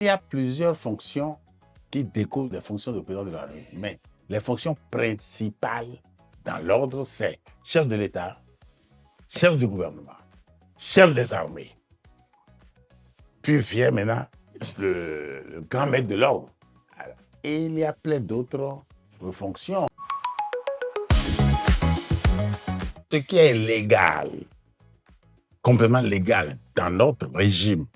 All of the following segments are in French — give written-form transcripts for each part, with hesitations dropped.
Il y a plusieurs fonctions qui découlent des fonctions de président de la République. Mais les fonctions principales dans l'ordre, c'est chef de l'État, chef du gouvernement, chef des armées. Puis vient maintenant le grand maître de l'ordre. Et il y a plein d'autres fonctions. Ce qui est légal, complètement légal dans notre régime,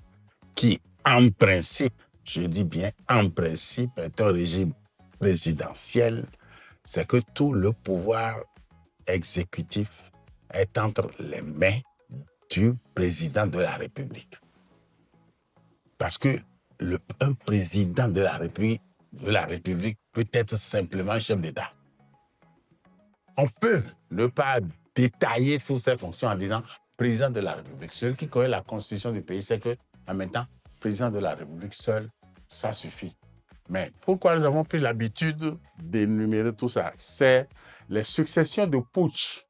qui en principe, je dis bien en principe, est un régime présidentiel, c'est que tout le pouvoir exécutif est entre les mains du président de la République. Parce que un président de la République peut être simplement chef d'État. On peut ne pas détailler toutes ces fonctions en disant président de la République. Celui qui connaît la constitution du pays sait que, en même temps, président de la République seul, ça suffit. Mais pourquoi nous avons pris l'habitude d'énumérer tout ça? C'est les successions de putsch.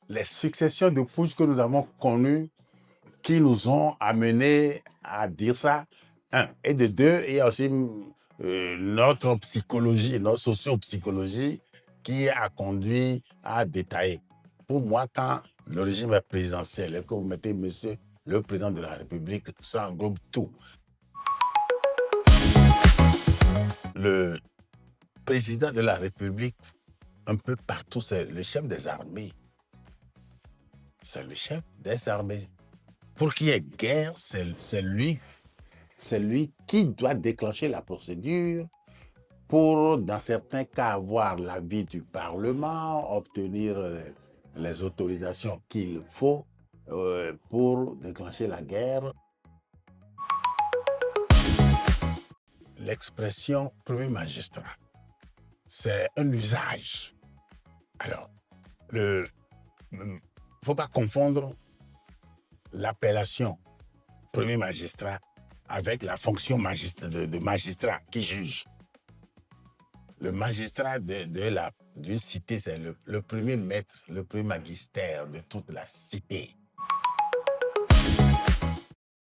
Les successions de putsch que nous avons connues qui nous ont amenés à dire ça. Un. Et de deux, il y a aussi notre psychologie, notre socio-psychologie qui a conduit à détailler. Pour moi, quand le régime est présidentiel et que vous mettez monsieur le président de la République, ça englobe tout. Le président de la République, un peu partout, c'est le chef des armées. C'est le chef des armées. Pour qu'il y ait guerre, c'est lui qui doit déclencher la procédure pour, dans certains cas, avoir l'avis du Parlement, obtenir les autorisations qu'il faut pour déclencher la guerre. L'expression premier magistrat, c'est un usage. Alors, il ne faut pas confondre l'appellation premier magistrat avec la fonction de magistrat qui juge. Le magistrat d'une cité, c'est le premier maître, le premier magistère de toute la cité.